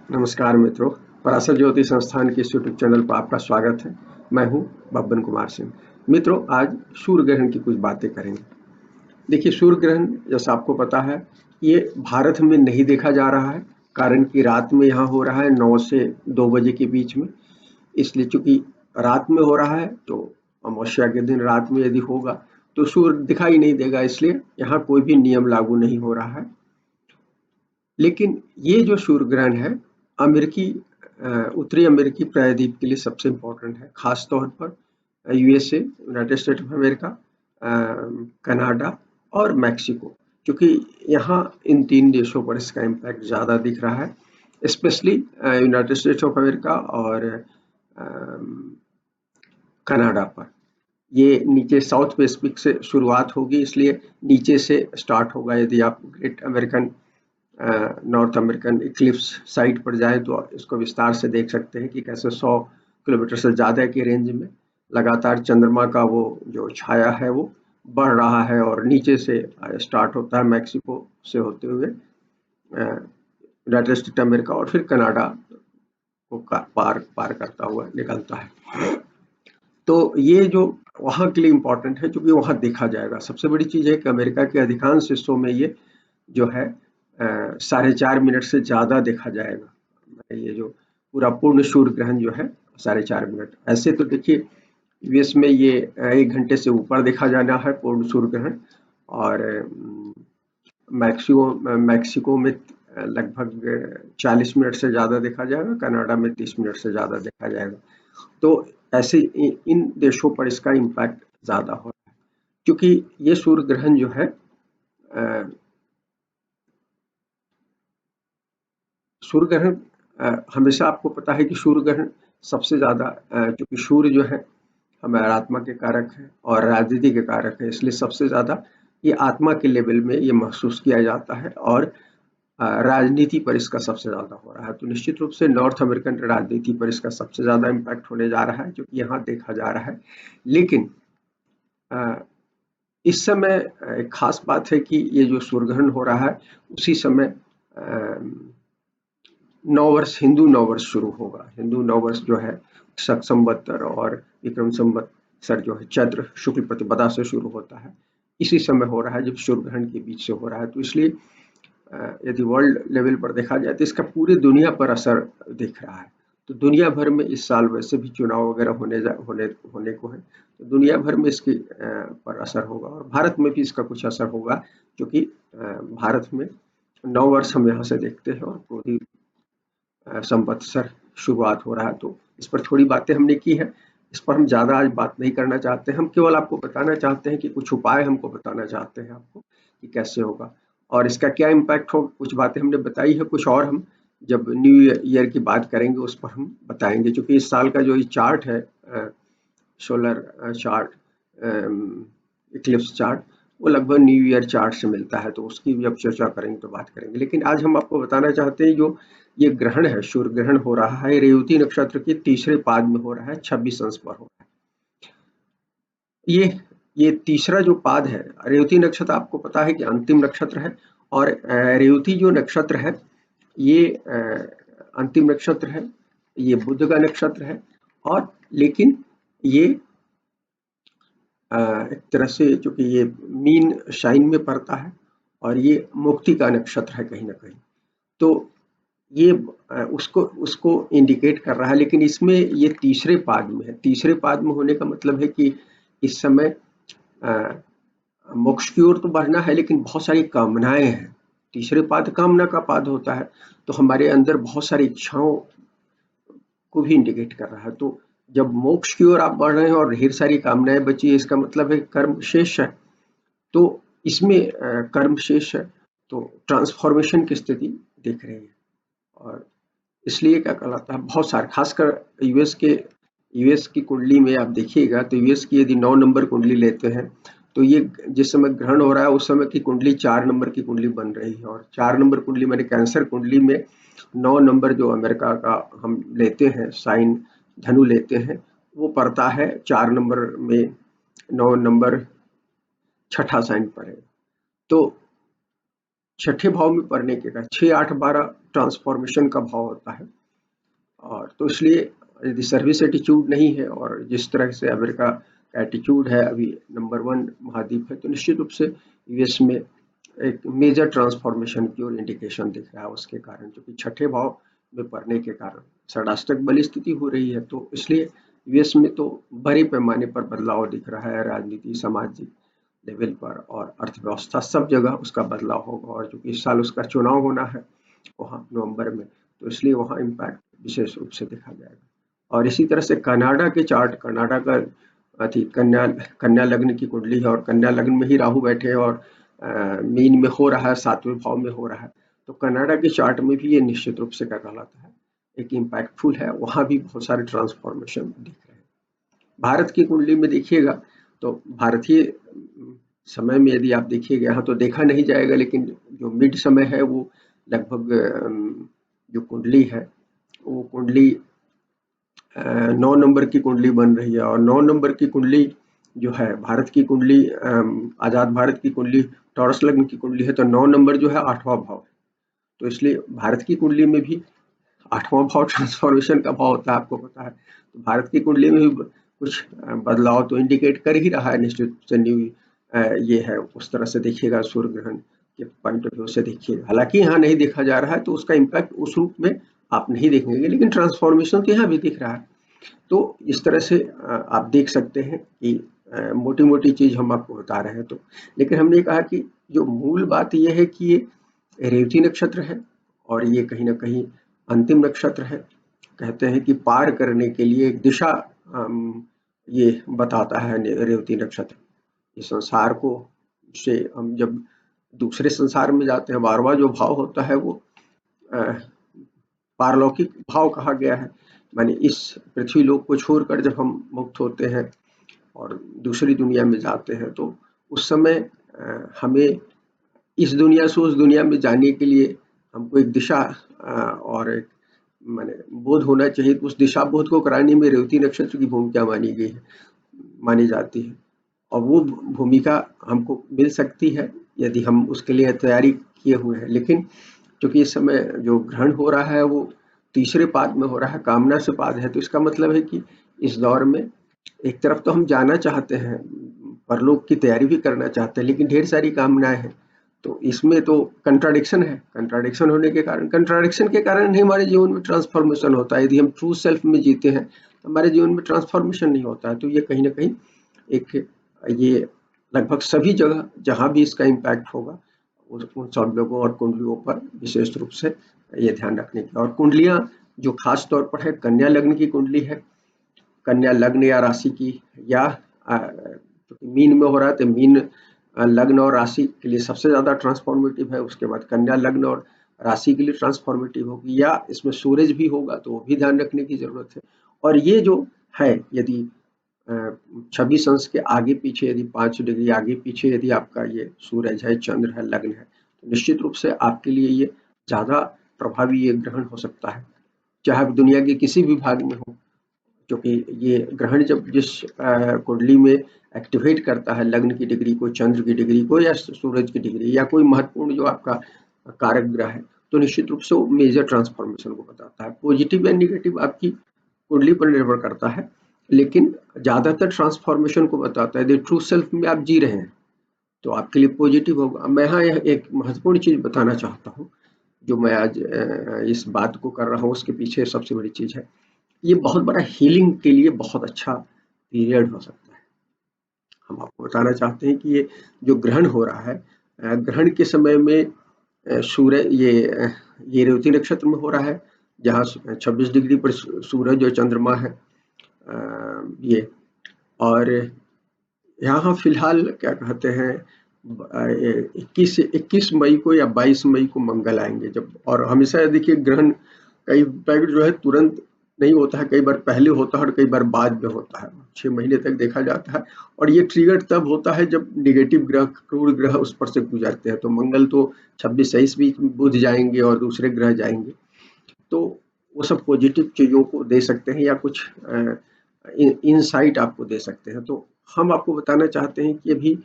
नमस्कार मित्रों, पराशर ज्योति संस्थान के इस यूट्यूब चैनल पर आपका स्वागत है। मैं हूं बब्बन कुमार सिंह। मित्रों, आज सूर्य ग्रहण की कुछ बातें करेंगे। देखिए, सूर्य ग्रहण जैसा आपको पता है, ये भारत में नहीं देखा जा रहा है, कारण कि रात में यहाँ हो रहा है 9 से 2 बजे के बीच में। इसलिए चूंकि रात में हो रहा है तो अमावस्या के दिन रात में यदि होगा तो सूर्य दिखाई नहीं देगा, इसलिए यहाँ कोई भी नियम लागू नहीं हो रहा है। लेकिन ये जो सूर्य ग्रहण है, अमेरिकी उत्तरी अमेरिकी प्रायद्वीप के लिए सबसे इम्पोर्टेंट है, खास तौर पर USA, United state of America, Canada और मैक्सिको, क्योंकि यहाँ इन 3 देशों पर इसका इम्पैक्ट ज़्यादा दिख रहा है, specially United states of America और कनाडा पर। ये नीचे साउथ पैसिफिक से शुरुआत होगी, इसलिए नीचे से स्टार्ट होगा। यदि आप great American north American Eclipse site पर जाए तो इसको विस्तार से देख सकते हैं कि कैसे 100 किलोमीटर से ज़्यादा की रेंज में लगातार चंद्रमा का वो जो छाया है वो बढ़ रहा है और नीचे से स्टार्ट होता है मैक्सिको से होते हुए यूनाइटेड स्टेट अमेरिका और फिर कनाडा को पार पार करता हुआ निकलता है। तो ये जो वहाँ के लिए इम्पोर्टेंट है, क्योंकि वहाँ देखा जाएगा। सबसे बड़ी चीज़ है कि अमेरिका के अधिकांश हिस्सों में ये जो है 4.5 मिनट से ज़्यादा देखा जाएगा। ये जो पूरा पूर्ण सूर्य ग्रहण जो है 4.5 मिनट। ऐसे तो देखिए यूएस में ये 1 घंटे से ऊपर देखा जाना है पूर्ण सूर्य ग्रहण, और मैक्सिको में लगभग 40 मिनट से ज़्यादा देखा जाएगा, कनाडा में 30 मिनट से ज़्यादा देखा जाएगा। तो ऐसे इन देशों पर इसका इम्पैक्ट ज़्यादा हो रहा है, क्योंकि ये सूर्य ग्रहण जो है सूर्य ग्रहण हमेशा आपको पता है कि सूर्य ग्रहण सबसे ज़्यादा क्योंकि सूर्य जो है हमारा आत्मा के कारक है और राजनीति के कारक है, इसलिए सबसे ज़्यादा ये आत्मा के लेवल में ये महसूस किया जाता है और राजनीति पर इसका सबसे ज़्यादा हो रहा है। तो निश्चित रूप से नॉर्थ अमेरिकन राजनीति पर इसका सबसे ज़्यादा इम्पैक्ट होने जा रहा है, जो कि यहाँ देखा जा रहा है। लेकिन इस समय एक खास बात है कि ये जो सूर्य ग्रहण हो रहा है उसी समय नववर्ष, हिंदू नववर्ष शुरू होगा। हिंदू नववर्ष जो है शक संवत्सर और विक्रम संवत्सर जो है चैत्र शुक्ल प्रतिपदा से शुरू होता है। इसी समय हो रहा है जब सूर्य ग्रहण के बीच से हो रहा है। तो इसलिए यदि वर्ल्ड लेवल पर देखा जाए तो इसका पूरी दुनिया पर असर दिख रहा है। तो दुनिया भर में इस साल वैसे भी चुनाव वगैरह होने को है, तो दुनिया भर में इसकी पर असर होगा और भारत में भी इसका कुछ असर होगा, क्योंकि भारत में नववर्ष हम यहाँ से देखते हैं और पूरी संवत्सर शुरुआत हो रहा है। तो इस पर थोड़ी बातें हमने की है, इस पर हम ज़्यादा आज बात नहीं करना चाहते हैं। हम केवल आपको बताना चाहते हैं कि कुछ उपाय हमको बताना चाहते हैं आपको कि कैसे होगा और इसका क्या इम्पैक्ट होगा। कुछ बातें हमने बताई है, कुछ और हम जब न्यू ईयर की बात करेंगे उस पर हम बताएंगे, क्योंकि इस साल का जो ये चार्ट है सोलर चार्ट, इक्लिप्स चार्ट, वो लगभग न्यू ईयर चार्ट से मिलता है, तो उसकी भी अब चर्चा करेंगे तो बात करेंगे। लेकिन आज हम आपको बताना चाहते हैं जो ये ग्रहण है, सूर्य ग्रहण हो रहा है, रेवती नक्षत्र के तीसरे पाद में हो रहा है, 26 अंश पर हो रहा है। ये तीसरा जो पाद है, रेवती नक्षत्र आपको पता है कि अंतिम नक्षत्र है, और रेवती जो नक्षत्र है ये अंतिम नक्षत्र है, ये बुध का नक्षत्र है, और लेकिन ये एक तरह से चूंकि ये मीन शाइन में पड़ता है और ये मुक्ति का नक्षत्र है कहीं ना कहीं, तो ये उसको उसको इंडिकेट कर रहा है। लेकिन इसमें ये तीसरे पाद में है। तीसरे पाद में होने का मतलब है कि इस समय मोक्ष की ओर तो बढ़ना है, लेकिन बहुत सारी कामनाएं हैं। तीसरे पाद कामना का पाद होता है, तो हमारे अंदर बहुत सारी इच्छाओं को भी इंडिकेट कर रहा है। तो जब मोक्ष की ओर आप बढ़ रहे हैं और ढेर सारी कामनाएं बची है, इसका मतलब है कर्म शेष है। तो इसमें कर्म शेष है, तो ट्रांसफॉर्मेशन की स्थिति दिख रही है। और इसलिए क्या कहलाता है, बहुत सारे खासकर यूएस की कुंडली में आप देखिएगा तो यूएस की यदि 9 नंबर कुंडली लेते हैं तो ये जिस समय ग्रहण हो रहा है उस समय की कुंडली 4 नंबर की कुंडली बन रही है, और 4 नंबर कुंडली मैंने कैंसर कुंडली में 9 नंबर जो अमेरिका का हम लेते हैं साइन, धनु लेते हैं, वो पड़ता है 4 नंबर में। 9 नंबर छठा साइन पड़ेगा। तो छठे भाव में पड़ने के कारण 6, 8, 12 ट्रांसफॉर्मेशन का भाव होता है। और तो इसलिए यदि सर्विस एटीट्यूड नहीं है और जिस तरह से अमेरिका का एटीट्यूड है, अभी नंबर 1 महाद्वीप है, तो निश्चित रूप से यूएस में एक मेजर ट्रांसफॉर्मेशन की ओर इंडिकेशन दिख रहा है उसके कारण, जो कि छठे भाव में पड़ने के कारण षडाष्टक बली स्थिति हो रही है। तो इसलिए यूएस में तो बड़े पैमाने पर बदलाव दिख रहा है, राजनीति, सामाजिक लेवल पर और अर्थव्यवस्था सब जगह उसका बदलाव होगा। और चूंकि इस साल उसका चुनाव होना है वहाँ नवंबर में, तो इसलिए वहाँ इम्पैक्ट विशेष रूप से देखा जाएगा। और इसी तरह से कनाडा के चार्ट, कनाडा का कन्या कन्या लग्न की कुंडली है और कन्या लग्न में ही राहु बैठे हैं और मीन में हो रहा है, 7वें भाव में हो रहा है। तो कनाडा के चार्ट में भी ये निश्चित रूप से क्या कहलाता है, एक इम्पैक्टफुल है, वहाँ भी बहुत सारे ट्रांसफॉर्मेशन दिख रहे हैं। भारत की कुंडली में देखिएगा तो भारतीय समय में यदि आप देखिएगा, यहाँ तो देखा नहीं जाएगा, लेकिन जो मिड समय है वो लगभग जो कुंडली है वो कुंडली 9 नंबर की कुंडली बन रही है। और 9 नंबर की कुंडली जो है भारत की कुंडली, आजाद भारत की कुंडली टॉरस लग्न की कुंडली है, तो 9 नंबर जो है 8वां भाव है। तो इसलिए भारत की कुंडली में भी 8वां भाव ट्रांसफॉर्मेशन का भाव होता है, आपको पता है। तो भारत की कुंडली में भी कुछ बदलाव तो इंडिकेट कर ही रहा है निश्चित से। न्यू ये है, उस तरह से देखिएगा सूर्य ग्रहण के पॉइंट ऑफ व्यू से देखिएगा। हालांकि यहाँ नहीं देखा जा रहा है तो उसका इम्पैक्ट उस रूप में आप नहीं देखेंगे, लेकिन ट्रांसफॉर्मेशन तो यहाँ भी दिख रहा है। तो इस तरह से आप देख सकते हैं कि मोटी मोटी चीज हम आपको बता रहे हैं। तो लेकिन हमने कहा कि जो मूल बात यह है कि ये रेवती नक्षत्र है और ये कहीं ना कहीं अंतिम नक्षत्र है। कहते हैं कि पार करने के लिए एक दिशा ये बताता है रेवती नक्षत्र। इस संसार को से हम जब दूसरे संसार में जाते हैं, 12वां जो भाव होता है वो पारलौकिक भाव कहा गया है। माने इस पृथ्वी लोक को छोड़कर जब हम मुक्त होते हैं और दूसरी दुनिया में जाते हैं, तो उस समय हमें इस दुनिया से उस दुनिया में जाने के लिए हमको एक दिशा और एक माने बोध होना चाहिए। उस दिशा बोध को कराने में रेवती नक्षत्र की भूमिका मानी जाती है। और वो भूमिका हमको मिल सकती है यदि हम उसके लिए तैयारी किए हुए हैं। लेकिन क्योंकि इस समय जो ग्रहण हो रहा है वो तीसरे पाद में हो रहा है, कामना से पाद है, तो इसका मतलब है कि इस दौर में एक तरफ तो हम जाना चाहते हैं, परलोक की तैयारी भी करना चाहते हैं, लेकिन ढेर सारी कामनाएं हैं। तो इसमें तो कंट्राडिक्शन है। कंट्राडिक्शन होने के कारण, कंट्राडिक्शन के कारण ही हमारे जीवन में ट्रांसफॉर्मेशन होता है। यदि हम ट्रू सेल्फ में जीते हैं तो हमारे जीवन में ट्रांसफॉर्मेशन नहीं होता है। तो ये कहीं ना कहीं एक ये लगभग सभी जगह जहाँ भी इसका इम्पैक्ट होगा उन सब लोगों और कुंडलियों पर विशेष रूप से ये ध्यान रखने की। और कुंडलियां जो खास तौर पर है, कन्या लग्न की कुंडली है, कन्या लग्न या राशि की, या मीन में हो रहा है तो मीन लग्न और राशि के लिए सबसे ज्यादा ट्रांसफॉर्मेटिव है। उसके बाद कन्या लग्न और राशि के लिए ट्रांसफॉर्मेटिव होगी, या इसमें सूरज भी होगा तो वो भी ध्यान रखने की जरूरत है। और ये जो है, यदि 26 अंश के आगे पीछे, यदि 5 डिग्री आगे पीछे यदि आपका ये सूरज है, चंद्र है, लग्न है, तो निश्चित रूप से आपके लिए ये ज्यादा प्रभावी ये ग्रहण हो सकता है, चाहे आप दुनिया के किसी भी भाग में हो। क्योंकि ये ग्रहण जब जिस कुंडली में एक्टिवेट करता है लग्न की डिग्री को, चंद्र की डिग्री को, या सूरज की डिग्री, या कोई महत्वपूर्ण जो आपका कारक ग्रह है, तो निश्चित रूप से वो मेजर ट्रांसफॉर्मेशन को बताता है। पॉजिटिव या निगेटिव आपकी कुंडली पर निर्भर करता है, लेकिन ज्यादातर ट्रांसफॉर्मेशन को बताता है। यदि ट्रू सेल्फ में आप जी रहे हैं तो आपके लिए पॉजिटिव होगा। मैं यहाँ एक महत्वपूर्ण चीज बताना चाहता हूँ, जो मैं आज इस बात को कर रहा हूँ उसके पीछे सबसे बड़ी चीज है, ये बहुत बड़ा हीलिंग के लिए बहुत अच्छा पीरियड हो सकता है। हम आपको बताना चाहते हैं कि ये जो ग्रहण हो रहा है, ग्रहण के समय में सूर्य ये रेवती नक्षत्र में हो रहा है, जहाँ 26 डिग्री पर सूरज और चंद्रमा है। ये और यहाँ फिलहाल क्या कहते हैं, 21 मई को या 22 मई को मंगल आएंगे जब। और हमेशा देखिए ग्रहण कई बार जो है तुरंत नहीं होता है, कई बार पहले होता है और कई बार बाद में होता है, 6 महीने तक देखा जाता है। और ये ट्रिगर तब होता है जब निगेटिव ग्रह, क्रूर ग्रह उस पर से गुजरते हैं। तो मंगल तो 26-27 बीच में बुध जाएंगे और दूसरे ग्रह जाएंगे, तो वो सब पॉजिटिव चीजों को दे सकते हैं या कुछ इनसाइट आपको दे सकते हैं। तो हम आपको बताना चाहते हैं कि अभी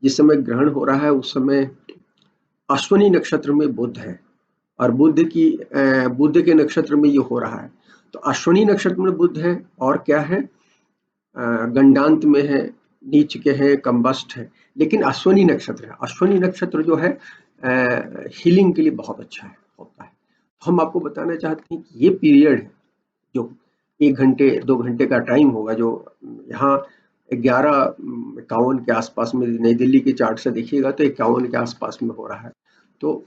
जिस समय ग्रहण हो रहा है उस समय अश्विनी नक्षत्र में बुध है और बुध के नक्षत्र में ये हो रहा है। तो अश्विनी नक्षत्र में बुध है और क्या है, गंडांत में है, नीच के है, कंबस्ट है, लेकिन अश्विनी नक्षत्र है। अश्विनी नक्षत्र जो है हीलिंग के लिए बहुत अच्छा है, होता है। हम आपको बताना चाहते हैं कि ये पीरियड है जो 1 घंटे 2 घंटे का टाइम होगा, जो यहाँ 11:51 के आसपास में नई दिल्ली के चार्ट से देखिएगा तो 51 के आसपास में हो रहा है। तो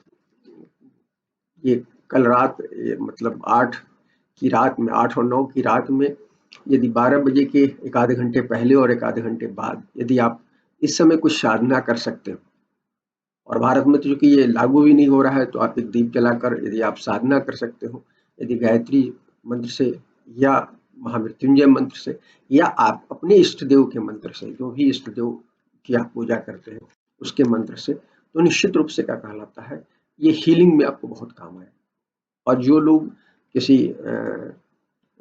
ये कल रात मतलब 8 की रात में, 8 और 9 की रात में, यदि 12 बजे के एक आधे घंटे पहले और एक आधे घंटे बाद यदि आप इस समय कुछ साधना कर सकते हो, और भारत में तो चूंकि ये लागू भी नहीं हो रहा है, तो आप एक दीप जलाकर यदि आप साधना कर सकते हो, यदि गायत्री मंत्र से या महामृत्युंजय मंत्र से या आप अपने इष्ट देव के मंत्र से, जो भी इष्ट देव की आप पूजा करते हैं उसके मंत्र से, तो निश्चित रूप से क्या कहलाता है, ये हीलिंग में आपको बहुत काम आए। और जो लोग किसी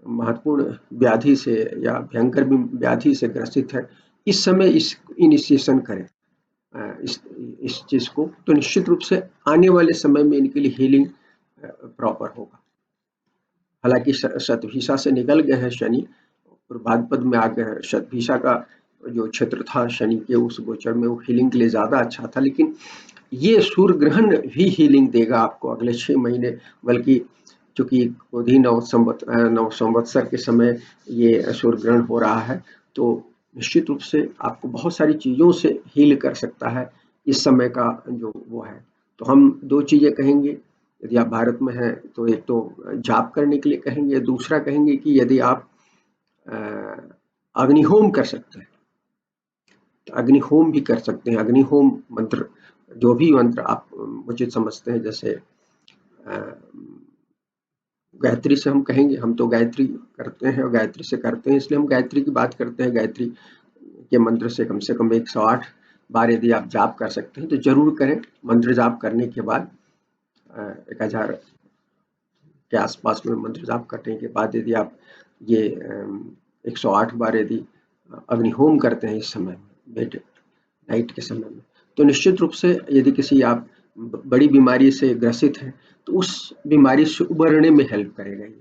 महत्वपूर्ण व्याधि से या भयंकर व्याधि से ग्रसित है, इस समय इस इनिशिएशन करें इस चीज को, तो निश्चित रूप से आने वाले समय में इनके लिए हीलिंग प्रॉपर होगा। हालांकि शतभिषा से निकल गए हैं शनि और भाद्रपद में आ गए हैं। शतभिषा का जो क्षेत्र था शनि के उस गोचर में, वो हीलिंग के लिए ज्यादा अच्छा था, लेकिन ये सूर्य ग्रहण भी हीलिंग देगा आपको अगले 6 महीने। बल्कि चूंकि क्रोधी नव संवत्सर के समय ये सूर्य ग्रहण हो रहा है, तो निश्चित रूप से आपको बहुत सारी चीजों से हील कर सकता है इस समय का जो वो है। तो हम 2 चीजें कहेंगे, यदि आप भारत में हैं तो एक तो जाप करने के लिए कहेंगे, दूसरा कहेंगे कि यदि आप अग्निहोम कर सकते हैं तो अग्निहोम भी कर सकते हैं। अग्निहोम मंत्र, जो भी मंत्र आप उचित समझते हैं, जैसे गायत्री से हम कहेंगे, हम तो गायत्री करते हैं और गायत्री से करते हैं, इसलिए हम गायत्री की बात करते हैं। गायत्री के मंत्र से कम 108 बार यदि आप जाप कर सकते हैं तो जरूर करें। मंत्र जाप करने के बाद 1000 के आसपास में मंत्र जाप करने के बाद यदि आप ये 108 बार यदि अग्निहोम करते हैं इस समय में, नाइट के समय में, तो निश्चित रूप से यदि किसी आप बड़ी बीमारी से ग्रसित हैं तो उस बीमारी से उबरने में हेल्प करेगा ये।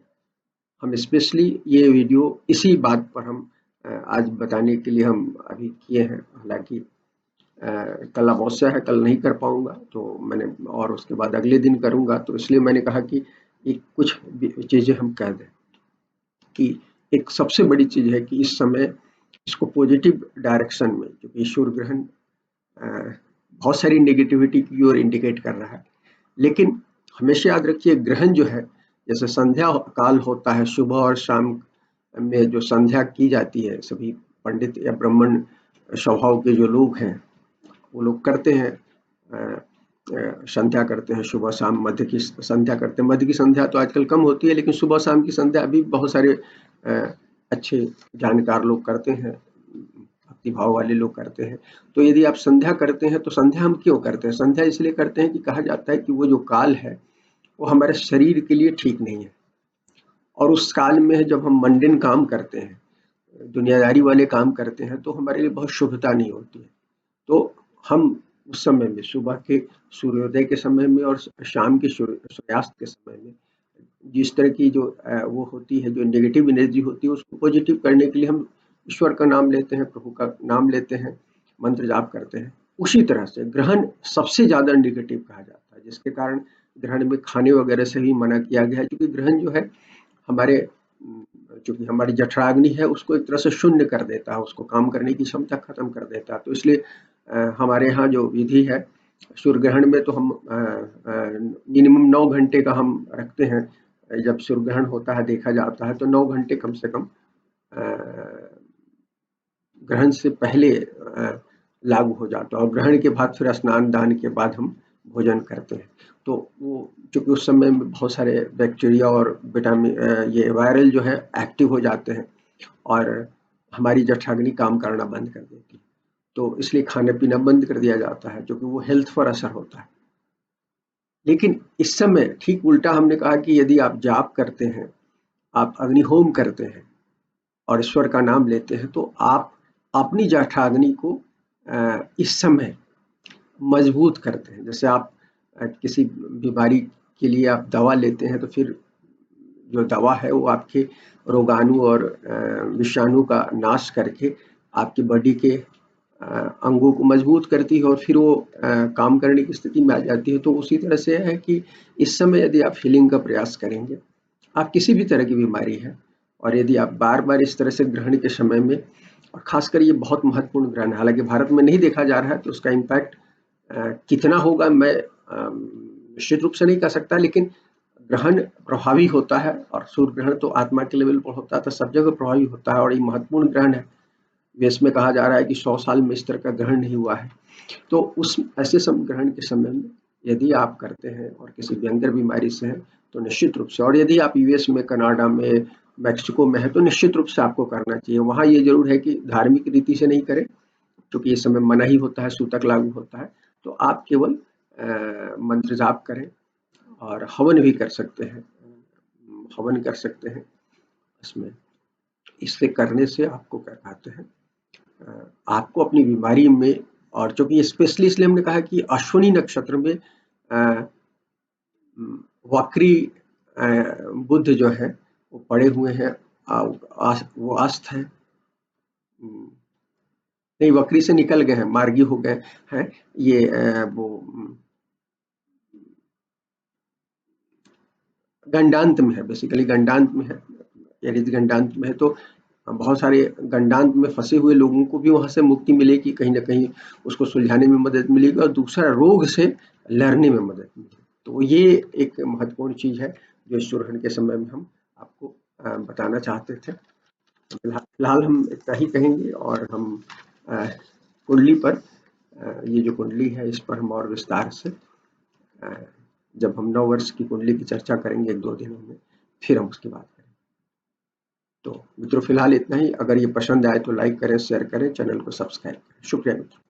हम स्पेशली ये वीडियो इसी बात पर हम आज बताने के लिए हम अभी किए हैं। हालांकि कल अमावस्या है, कल नहीं कर पाऊंगा, तो मैंने और उसके बाद अगले दिन करूंगा, तो इसलिए मैंने कहा कि कुछ चीजें हम कह दें कि एक सबसे बड़ी चीज है कि इस समय इसको पॉजिटिव डायरेक्शन में, क्योंकि सूर्य ग्रहण बहुत सारी नेगेटिविटी की ओर इंडिकेट कर रहा है, लेकिन हमेशा याद रखिए ग्रहण जो है, जैसे संध्या काल होता है, सुबह और शाम में जो संध्या की जाती है, सभी पंडित या ब्राह्मण स्वभाव के जो लोग हैं वो लोग करते हैं, संध्या करते हैं सुबह शाम, मध्य की संध्या करते हैं। मध्य की संध्या तो आजकल कम होती है, लेकिन सुबह शाम की संध्या अभी बहुत सारे अच्छे जानकार लोग करते हैं, भक्ति भाव वाले लोग करते हैं। तो यदि आप संध्या करते हैं तो संध्या हम क्यों करते हैं? संध्या इसलिए करते हैं कि कहा जाता है कि वो जो काल है वो हमारे शरीर के लिए ठीक नहीं है, और उस काल में जब हम मंडिन काम करते हैं, दुनियादारी वाले काम करते हैं, तो हमारे लिए बहुत शुभता नहीं होती है। तो हम उस समय में, सुबह के सूर्योदय के समय में और शाम के सूर्यास्त के समय में, जिस तरह की जो वो होती है, जो नेगेटिव एनर्जी होती है, उसको पॉजिटिव करने के लिए हम ईश्वर का नाम लेते हैं, प्रभु का नाम लेते हैं, मंत्र जाप करते हैं। उसी तरह से ग्रहण सबसे ज्यादा नेगेटिव कहा जाता है, जिसके कारण ग्रहण में खाने वगैरह से भी मना किया गया है, क्योंकि ग्रहण जो है हमारे चूंकि हमारी जठराग्नि है उसको एक तरह से शून्य कर देता है, उसको काम करने की क्षमता खत्म कर देता है। तो इसलिए हमारे यहाँ जो विधि है सूर्य ग्रहण में, तो हम मिनिमम 9 घंटे का हम रखते हैं। जब सूर्य ग्रहण होता है, देखा जाता है, तो 9 घंटे कम से कम ग्रहण से पहले लागू हो जाता है, और ग्रहण के बाद फिर स्नान दान के बाद हम भोजन करते हैं। तो वो चूंकि उस समय में बहुत सारे बैक्टीरिया और विटामिन, ये वायरल जो है एक्टिव हो जाते हैं और हमारी जठराग्नि काम करना बंद कर देती है, तो इसलिए खाना पीना बंद कर दिया जाता है, क्योंकि वो हेल्थ पर असर होता है। लेकिन इस समय ठीक उल्टा हमने कहा कि यदि आप जाप करते हैं, आप अग्निहोम करते हैं और ईश्वर का नाम लेते हैं, तो आप अपनी जठराग्नि को इस समय मजबूत करते हैं। जैसे आप किसी बीमारी के लिए आप दवा लेते हैं तो फिर जो दवा है वो आपके रोगाणु और विषाणु का नाश करके आपकी बॉडी के अंगों को मजबूत करती है और फिर वो काम करने की स्थिति में आ जाती है। तो उसी तरह से है कि इस समय यदि आप हीलिंग का प्रयास करेंगे, आप किसी भी तरह की बीमारी है और यदि आप बार-बार इस तरह से ग्रहण के समय में, और खासकर ये बहुत महत्वपूर्ण ग्रहण है, हालांकि भारत में नहीं देखा जा रहा है तो उसका इम्पैक्ट कितना होगा मैं निश्चित रूप से नहीं कह सकता, लेकिन ग्रहण प्रभावी होता है और सूर्य ग्रहण तो आत्मा के लेवल पर होता है तो सब जगह प्रभावी होता है और ये महत्वपूर्ण ग्रहण है। वेश में कहा जा रहा है कि 100 साल में इस तरह का ग्रहण नहीं हुआ है। तो उस ऐसे ग्रहण के समय में यदि आप करते हैं और किसी भयंकर बीमारी से हैं तो निश्चित रूप से, और यदि आप यूएस में, कनाडा में, मैक्सिको में है तो निश्चित रूप से आपको करना चाहिए। वहाँ ये जरूर है कि धार्मिक रीति से नहीं करें क्योंकि इस समय मना ही होता है, सूतक लागू होता है। तो आप केवल मंत्र जाप करें और हवन भी कर सकते हैं, हवन कर सकते हैं इसमें। इससे करने से आपको क्या कहते हैं, आपको अपनी बीमारी में, और चूंकि स्पेशली इसलिए हमने कहा कि अश्विनी नक्षत्र में वक्री बुध जो है वो पड़े हुए हैं, वो अस्त है, नहीं वक्री से निकल गए हैं, मार्गी हो गए हैं। ये वो गंडांत में है, बेसिकली गंडांत में है, यदि गंडांत में है तो बहुत सारे गंडांत में फंसे हुए लोगों को भी वहां से मुक्ति मिलेगी, कहीं ना कहीं उसको सुलझाने में मदद मिलेगी और दूसरा रोग से लड़ने में मदद मिलेगी। तो ये एक महत्वपूर्ण चीज है जो इस सूर्यग्रहण के समय में हम आपको बताना चाहते थे। फिलहाल हम इतना ही कहेंगे और हम कुंडली पर, ये जो कुंडली है इस पर हम और विस्तार से जब हम 9 वर्ष की कुंडली की चर्चा करेंगे 1-2 दिनों में, फिर हम उसकी बात करेंगे। तो मित्रों फिलहाल इतना ही। अगर ये पसंद आए तो लाइक करें, शेयर करें, चैनल को सब्सक्राइब करें। शुक्रिया मित्रों।